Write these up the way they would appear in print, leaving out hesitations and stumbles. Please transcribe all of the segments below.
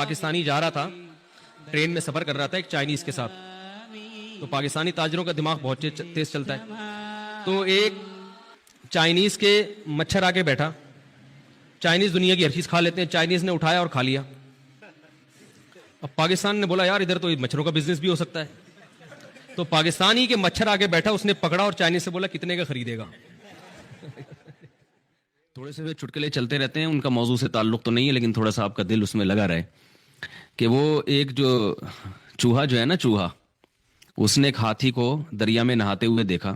پاکستانی جا رہا تھا, ٹرین میں سفر کر رہا تھا ایک چائنیز کے ساتھ. تو پاکستانی تاجروں کا دماغ بہت تیز چلتا ہے. تو ایک چائنیز کے مچھر آ کے بیٹھا. چائنیز دنیا کی ہر چیز کھا لیتے ہیں, چائنیز نے اٹھایا اور کھا لیا. اب پاکستان نے بولا یار ادھر تو مچھروں کا بزنس بھی ہو سکتا ہے. تو پاکستانی کے مچھر آگے بیٹھا, اس نے پکڑا اور چائنیز سے بولا کتنے کا خریدے گا. تھوڑے سے چٹکلے چلتے رہتے ہیں, ان کا موضوع سے تعلق تو نہیں ہے لیکن تھوڑا سا آپ کا دل اس میں لگا رہے کہ وہ ایک جو چوہا جو ہے نا, چوہا, اس نے ایک ہاتھی کو دریا میں نہاتے ہوئے دیکھا.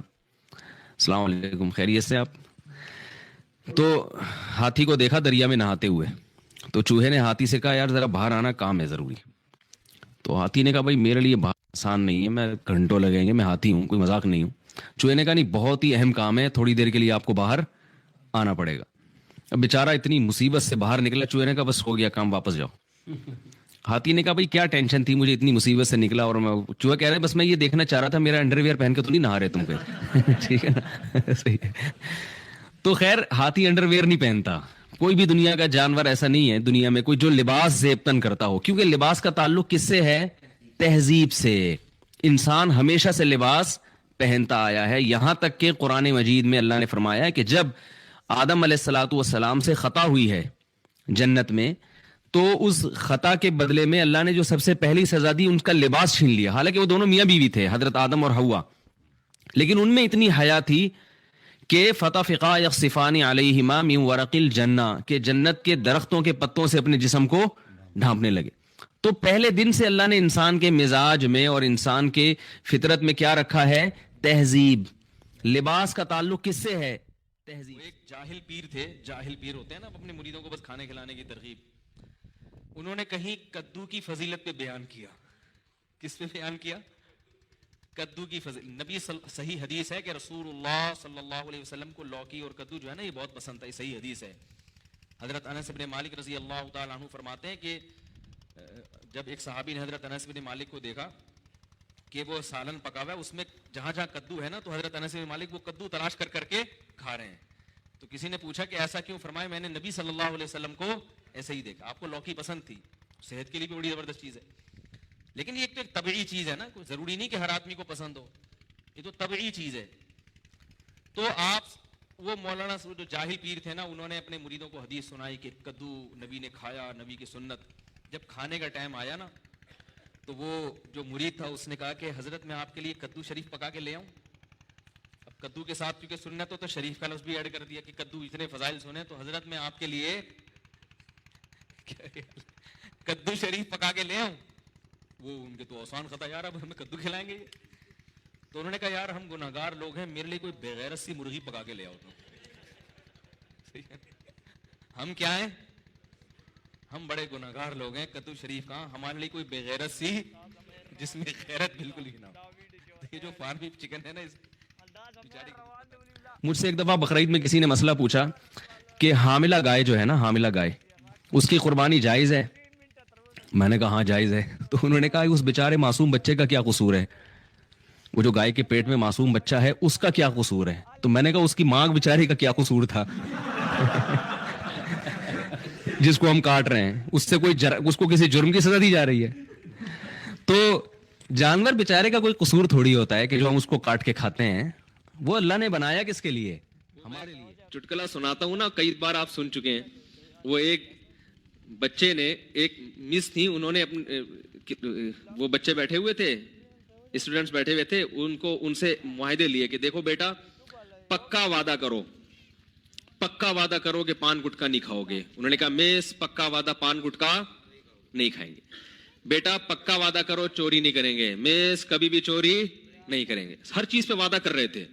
السلام علیکم, خیریت سے آپ؟ تو ہاتھی کو دیکھا دریا میں نہاتے ہوئے. تو چوہے نے ہاتھی سے کہا یار ذرا باہر آنا, کام ہے ضروری. تو ہاتھی نے کہا بھائی میرے لیے باہر آسان نہیں ہے, میں گھنٹوں لگیں گے, میں ہاتھی ہوں, کوئی مذاق نہیں ہوں. چوہے نے کہا نہیں بہت ہی اہم کام ہے, تھوڑی دیر کے لیے آپ کو باہر آنا پڑے گا. اب بیچارہ اتنی مصیبت سے باہر نکلا, چوہے نے کہا بس ہو گیا کام, واپس جاؤ. ہاتھی نے کہا بھائی کیا ٹینشن تھی, مجھے اتنی مصیبت سے نکلا. اور چوہا کہہ رہے بس میں یہ دیکھنا چاہ رہا تھا میرا انڈر ویئر پہن کے تو نہیں نہا رہے تم پہ. ٹھیک ہے نا, صحیح ہے. تو خیر ہاتھی انڈر ویئر نہیں پہنتا. کوئی بھی دنیا کا جانور ایسا نہیں ہے دنیا میں کوئی جو لباس زیبتن کرتا ہو, کیونکہ لباس کا تعلق کس سے ہے؟ تہذیب سے. انسان ہمیشہ سے لباس پہنتا آیا ہے, یہاں تک کہ قرآن مجید میں اللہ نے فرمایا ہے کہ جب آدم علیہ الصلوۃ والسلام سے خطا ہوئی ہے جنت میں, تو اس خطا کے بدلے میں اللہ نے جو سب سے پہلی سزا دی ان کا لباس چھین لیا. حالانکہ وہ دونوں میاں بیوی تھے, حضرت آدم اور حوا, لیکن ان میں اتنی حیا تھی کہ فطفقا یخصفان علیہما من ورق الجنہ, کہ جنت کے درختوں کے پتوں سے اپنے جسم کو ڈھانپنے لگے. تو پہلے دن سے اللہ نے انسان کے مزاج میں اور انسان کے فطرت میں کیا رکھا ہے؟ تہذیب. لباس کا تعلق کس سے ہے؟ تہذیب. ایک جاہل پیر تھے, جاہل پیر ہوتے ہیں نا اپنے مریدوں کو بس کھانے کھلانے کی ترغیب. انہوں نے کہیں کدو کی فضیلت پہ بیان کیا. کس پہ بیان کیا؟ کدو کی فضیلت. نبی صحیح حدیث ہے کہ رسول اللہ صلی اللہ علیہ وسلم کو لوکی اور کدو جو ہے نا یہ بہت پسند تھا, یہ صحیح حدیث ہے. حضرت انس بن مالک رضی اللہ تعالیٰ عنہ فرماتے ہیں کہ جب ایک صحابی نے حضرت انس بن مالک کو دیکھا کہ وہ سالن پکا ہوا ہے, اس میں جہاں جہاں کدو ہے نا, تو حضرت انس بن مالک وہ کدو تلاش کر کر کے کھا رہے ہیں. تو کسی نے پوچھا کہ ایسا کیوں؟ فرمایا میں نے نبی صلی اللہ علیہ وسلم کو ایسے ہی دیکھا. آپ کو لوکی پسند تھی, صحت کے لیے بھی بڑی زبردست چیز ہے, لیکن یہ ایک تو ایک طبعی چیز ہے نا, کوئی ضروری نہیں کہ ہر آدمی کو پسند ہو, یہ تو طبعی چیز ہے. تو آپ وہ مولانا جو جاہل پیر تھے نا, انہوں نے اپنے مریدوں کو حدیث سنائی کہ کدو نبی نے کھایا, نبی کی سنت. جب کھانے کا ٹائم آیا نا, تو وہ جو مرید تھا اس نے کہا کہ حضرت میں آپ کے لیے کدو شریف پکا کے لے آؤں. اب کدو کے ساتھ کیونکہ سنت ہو تو شریف کا لفظ بھی ایڈ کر دیا کہ کدو اتنے فضائل سنے, تو حضرت میں آپ کے لیے کدو شریف پکا کے لے آؤں. وہ ان کے تو آسان خطا, یار اب ہمیں کدو کھلائیں گے. تو انہوں نے کہا یار ہم گناہگار لوگ ہیں, میرے لیے کوئی بغیرت سی مرغی پکا کے لے آؤ. تو ہم کیا ہیں؟ ہم بڑے گناہگار لوگ ہیں, کدو شریف کہاں, ہمارے لیے کوئی بغیرت سی جس میں غیرت بالکل ہی نہ ہو. یہ جو فارمی چکن ہے نا, مجھ سے ایک دفعہ بقرعید میں کسی نے مسئلہ پوچھا کہ حاملہ گائے جو ہے نا, حاملہ گائے, اس کی قربانی جائز ہے؟ میں نے کہا ہاں جائز ہے. تو انہوں نے کہا اس بیچارے معصوم بچے کا کیا قصور ہے؟ وہ جو گائے کے پیٹ میں معصوم بچہ ہے اس کا کیا قصور ہے؟ تو میں نے کہا اس کی ماں بیچاری کا کیا قصور تھا جس کو ہم کاٹ رہے ہیں, اس سے کوئی اس کو کسی جرم کی سزا دی جا رہی ہے. تو جانور بیچارے کا کوئی قصور تھوڑی ہوتا ہے کہ جو ہم اس کو کاٹ کے کھاتے ہیں. وہ اللہ نے بنایا کس کے لیے؟ ہمارے لیے. چٹکلا سناتا ہوں نا, کئی بار آپ سن چکے ہیں. وہ ایک بچے نے, ایک مس تھی, انہوں نے وہ بچے بیٹھے ہوئے تھے, اسٹوڈنٹس بیٹھے ہوئے تھے, ان سے معاہدے لیے کہ دیکھو بیٹا پکا وعدہ کرو, پکا وعدہ کرو کہ پان گٹکا نہیں کھاؤ گے. انہوں نے کہا میس پکا وعدہ پان گٹکا نہیں کھائیں گے. بیٹا پکا وعدہ کرو چوری نہیں کریں گے. میس کبھی بھی چوری نہیں کریں گے. ہر چیز پہ وعدہ کر رہے تھے,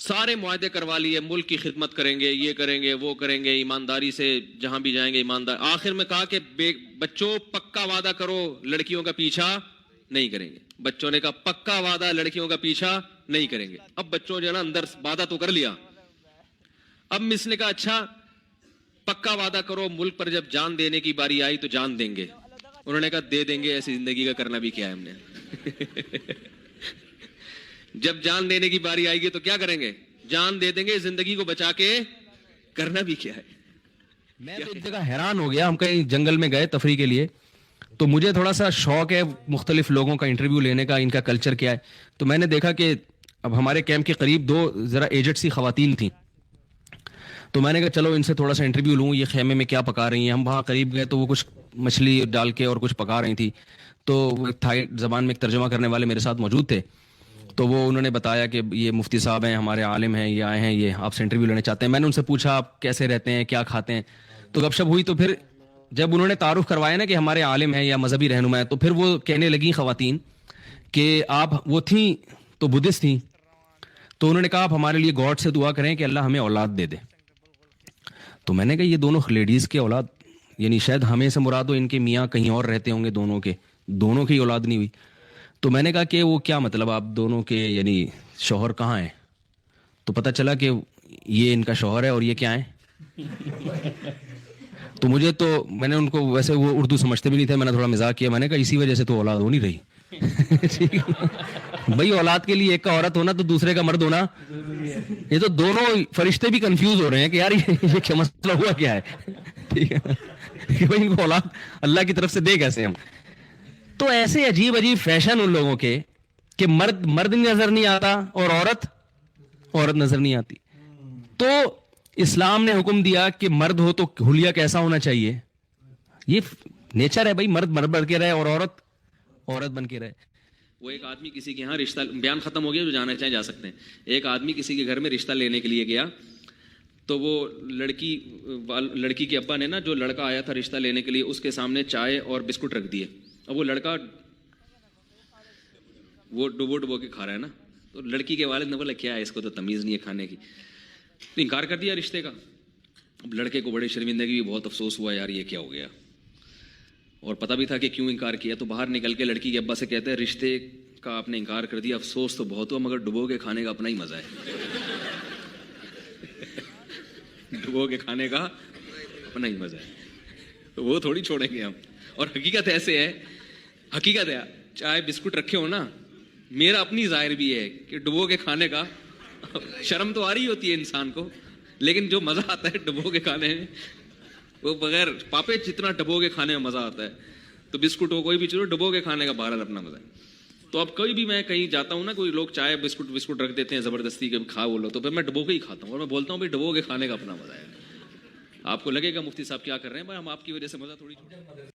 سارے معاہدے کروا لیے, ملک کی خدمت کریں گے, یہ کریں گے, وہ کریں گے, ایمانداری سے جہاں بھی جائیں گے ایماندار. آخر میں کہا کہ بچوں پکا وعدہ کرو لڑکیوں کا پیچھا نہیں کریں گے. بچوں نے کہا پکا وعدہ لڑکیوں کا پیچھا نہیں کریں گے. اب بچوں جو ہے نا اندر وعدہ تو کر لیا. اب مس نے کہا اچھا پکا وعدہ کرو ملک پر جب جان دینے کی باری آئی تو جان دیں گے. انہوں نے کہا دے دیں گے, ایسی زندگی کا کرنا بھی کیا ہے ہم نے جب جان دینے کی باری آئے گی تو کیا کریں گے؟ جان دے دیں گے. زندگی کو بچا کے کرنا بھی کیا ہے. میں تو ایک جگہ حیران ہو گیا, ہم کہیں جنگل میں گئے تفریح کے لیے, تو مجھے تھوڑا سا شوق ہے مختلف لوگوں کا انٹرویو لینے کا, ان کا کلچر کیا ہے. تو میں نے دیکھا کہ اب ہمارے کیمپ کے قریب 2 ذرا ایجڈ سی خواتین تھیں, تو میں نے کہا چلو ان سے تھوڑا سا انٹرویو لوں, یہ خیمے میں کیا پکا رہی ہیں. ہم وہاں قریب گئے تو وہ کچھ مچھلی ڈال کے اور کچھ پکا رہی تھی, تو وہ تھائی زبان میں ایک ترجمہ کرنے والے میرے ساتھ موجود تھے, تو وہ انہوں نے بتایا کہ یہ مفتی صاحب ہیں, ہمارے عالم ہیں, یہ آئے ہیں, یہ آپ سے انٹرویو لینا چاہتے ہیں. میں نے ان سے پوچھا آپ کیسے رہتے ہیں, کیا کھاتے ہیں, تو گپ شپ ہوئی. تو پھر جب انہوں نے تعارف کروایا نا کہ ہمارے عالم ہیں یا مذہبی رہنما ہیں, تو پھر وہ کہنے لگیں خواتین کہ آپ, وہ تھیں تو بدھسٹ تھیں, تو انہوں نے کہا آپ ہمارے لیے گاڈ سے دعا کریں کہ اللہ ہمیں اولاد دے دے. تو میں نے کہا یہ دونوں لیڈیز کے اولاد, یعنی شاید ہمیں سے مراد ہو, ان کے میاں کہیں اور رہتے ہوں گے, دونوں کی اولاد نہیں ہوئی. تو میں نے کہا کہ وہ کیا مطلب آپ دونوں کے, یعنی شوہر کہاں ہیں؟ تو پتہ چلا کہ یہ ان کا شوہر ہے اور یہ کیا ہے. تو مجھے تو, میں نے ان کو, ویسے وہ اردو سمجھتے بھی نہیں تھے, میں نے تھوڑا مزاق کیا, میں نے کہا اسی وجہ سے تو اولاد ہو نہیں رہی. بھائی اولاد کے لیے ایک کا عورت ہونا تو دوسرے کا مرد ہونا, یہ تو دونوں فرشتے بھی کنفیوز ہو رہے ہیں کہ یار یہ کیا مسئلہ ہوا کیا ہے. ٹھیک ہے کہ بھائی ان کو اولاد اللہ کی طرف سے دے کیسے ہم. تو ایسے عجیب عجیب فیشن ان لوگوں کے کہ مرد نظر نہیں آتا اور عورت نظر نہیں آتی. تو اسلام نے حکم دیا کہ مرد ہو تو حلیہ کیسا ہونا چاہیے, یہ نیچر ہے بھائی, مرد بن کے رہے اور عورت بن کے رہے. وہ ایک آدمی کسی کے یہاں رشتہ, بیان ختم ہو گیا, جو جانا چاہیں جا سکتے ہیں. ایک آدمی کسی کے گھر میں رشتہ لینے کے لیے گیا, تو وہ لڑکی کے ابا نے نا, جو لڑکا آیا تھا رشتہ لینے کے لیے, اس کے سامنے چائے اور بسکٹ رکھ دیے. اب وہ لڑکا وہ ڈبو کے کھا رہا ہے نا, تو لڑکی کے والد نے بولا کیا ہے اس کو تو تمیز نہیں ہے کھانے کی, انکار کر دیا رشتے کا. اب لڑکے کو بڑی شرمندگی, بہت افسوس ہوا یار یہ کیا ہو گیا, اور پتہ بھی تھا کہ کیوں انکار کیا. تو باہر نکل کے لڑکی کے ابا سے کہتے ہیں رشتے کا آپ نے انکار کر دیا, افسوس تو بہت ہوا, مگر ڈبو کے کھانے کا اپنا ہی مزہ ہے. ڈبو کے کھانے کا اپنا ہی مزہ ہے, تو وہ تھوڑی چھوڑیں گے ہم. اور حقیقت ایسے ہے, حقیقت ہے, چائے بسکٹ رکھے ہو نا, میرا اپنی ظاہر بھی ہے کہ ڈبو کے کھانے کا شرم تو آ رہی ہوتی ہے انسان کو, لیکن جو مزہ آتا ہے ڈبو کے کھانے میں, وہ بغیر پاپے جتنا ڈبو کے کھانے میں مزہ آتا ہے, تو بسکٹ ہو کوئی بھی چیز ہو, ڈبو کے کھانے کا بہرحال اپنا مزہ ہے. تو اب کوئی بھی, میں کہیں جاتا ہوں نا, کوئی لوگ چائے بسکٹ رکھ دیتے ہیں زبردستی کے کھا بولو, تو پھر میں ڈبو کے ہی کھاتا ہوں, اور میں بولتا ہوں بھائی ڈبو کے کھانے کا اپنا مزہ ہے. آپ کو لگے گا مفتی صاحب کیا کر رہے ہیں, بھائی ہم آپ کی وجہ سے مزہ تھوڑی